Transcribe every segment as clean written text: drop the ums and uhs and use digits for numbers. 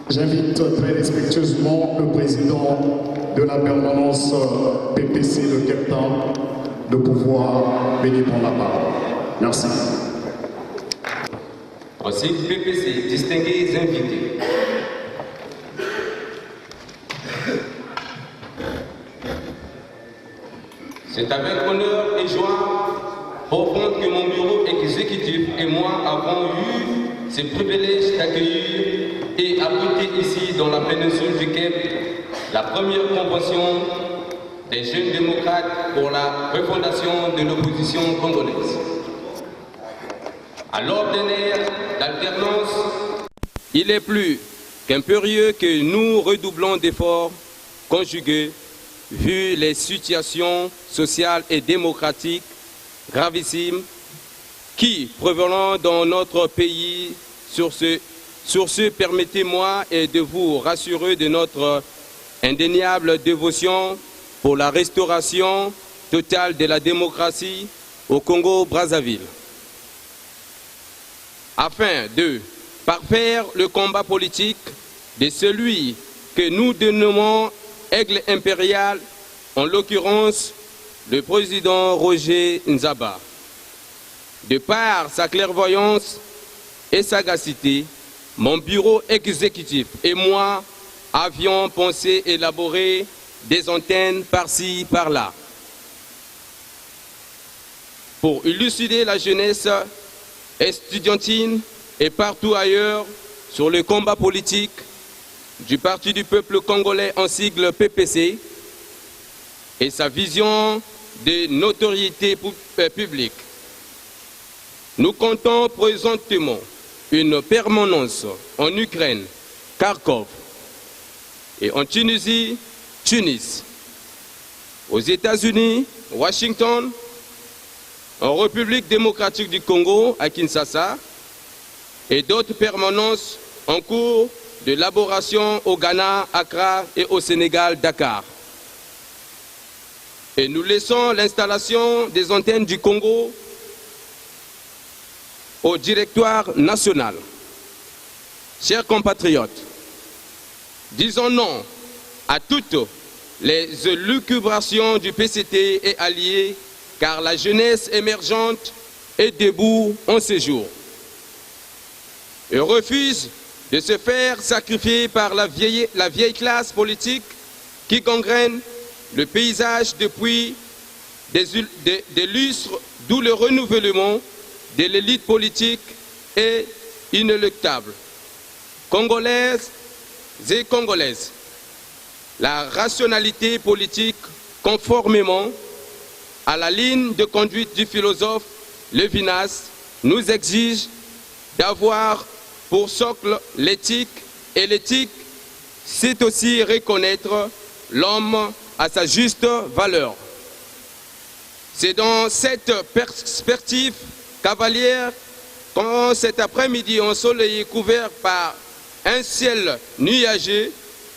J'invite très respectueusement le président de la permanence PPC de Cape Town de pouvoir venir prendre la parole. Merci. Ensuite, PPC, distingués invités. C'est avec honneur et joie profonde que mon bureau exécutif et moi avons eu ce privilège d'accueillir et abriter ici dans la péninsule du Cap la première convention des jeunes démocrates pour la refondation de l'opposition congolaise. À l'ordinaire d'alternance, il est plus qu'impérieux que nous redoublons d'efforts conjugués vu les situations sociales et démocratiques gravissimes qui prévalent dans notre pays. Sur ce, permettez-moi de vous rassurer de notre indéniable dévotion pour la restauration totale de la démocratie au Congo-Brazzaville. Afin de parfaire le combat politique de celui que nous dénommons Aigle impérial, en l'occurrence le président Roger Nzaba. De par sa clairvoyance et sagacité, mon bureau exécutif et moi avions pensé élaborer des antennes par-ci, par-là, pour élucider la jeunesse estudiantine et partout ailleurs sur le combat politique du Parti du peuple congolais en sigle PPC et sa vision de notoriété publique. Nous comptons présentement une permanence en Ukraine, Kharkov, et en Tunisie, Tunis, aux États-Unis, Washington, en République démocratique du Congo, à Kinshasa, et d'autres permanences en cours d'élaboration au Ghana, Accra et au Sénégal, Dakar. Et nous laissons l'installation des antennes du Congo au directoire national. Chers compatriotes, disons non à toutes les élucubrations du PCT et alliés, car la jeunesse émergente est debout en ces jours et refuse de se faire sacrifier par la vieille classe politique qui gangrène le paysage depuis des lustres, d'où le renouvellement de l'élite politique est inéluctable. Congolaises et Congolaises, la rationalité politique, conformément à la ligne de conduite du philosophe Lévinas, nous exige d'avoir pour socle l'éthique, et l'éthique, c'est aussi reconnaître l'homme à sa juste valeur. C'est dans cette perspective cavalière quand cet après-midi ensoleillé couvert par un ciel nuageux,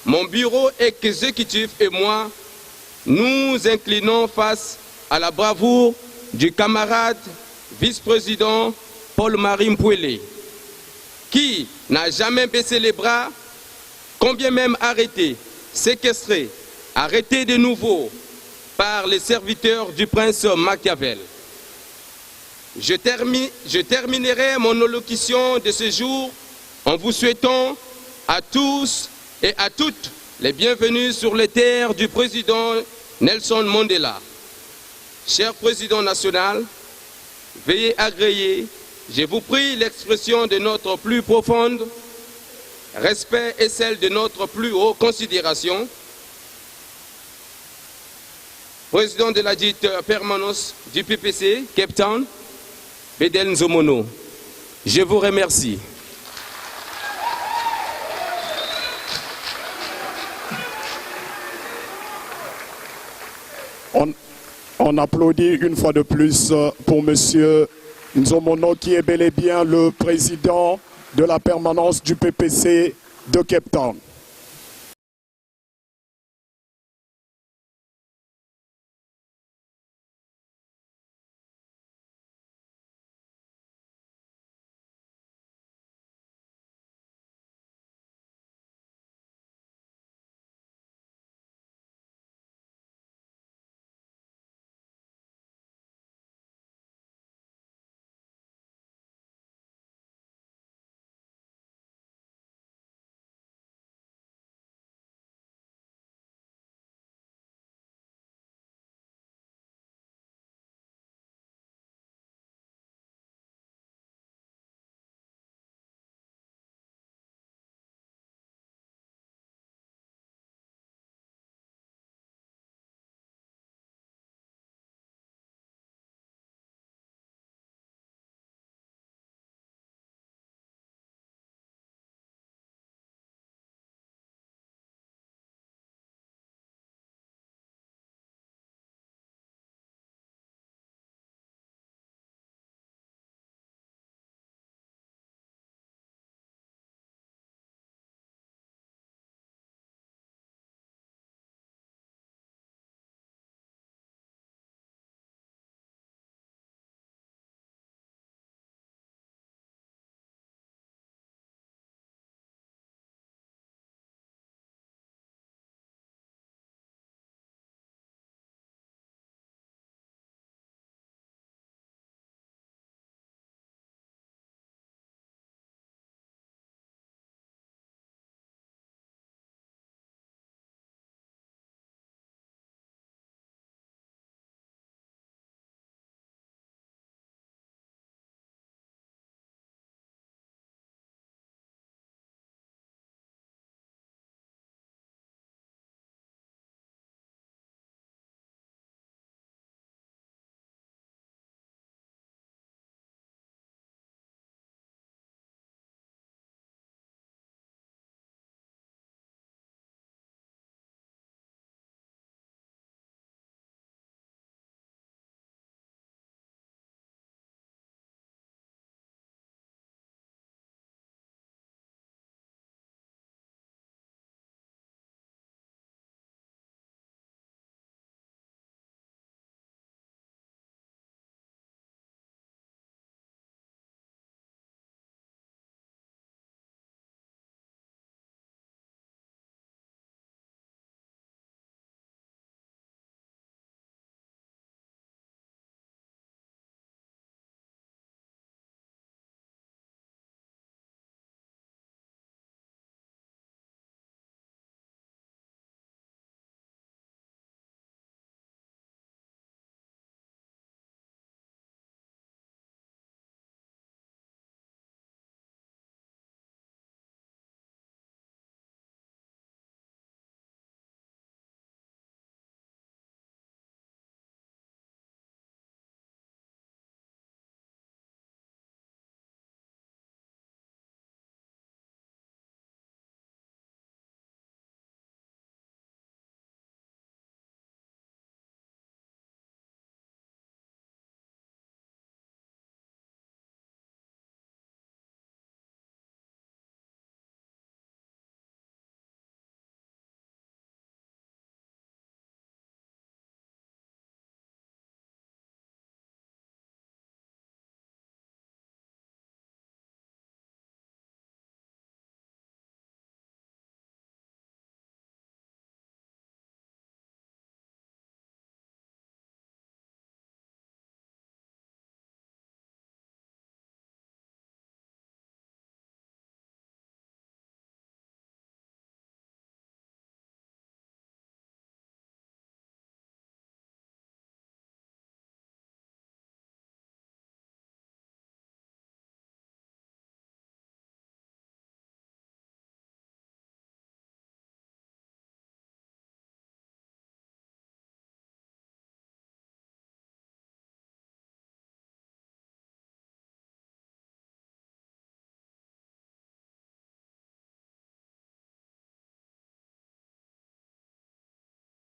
mon bureau exécutif et moi nous inclinons face à la bravoure du camarade vice-président Paul-Marie Mpouélé, qui n'a jamais baissé les bras, combien même arrêté, séquestré, arrêté de nouveau par les serviteurs du prince Machiavel. Je terminerai mon allocution de ce jour en vous souhaitant à tous et à toutes les bienvenus sur les terres du président Nelson Mandela. Cher président national, veuillez agréer, je vous prie, l'expression de notre plus profonde respect et celle de notre plus haute considération. Président de la dite permanence du PPC, Cape Town, Bédel Nzomono, je vous remercie. On applaudit une fois de plus pour Monsieur Nzomono, qui est bel et bien le président de la permanence du PPC de Cape Town.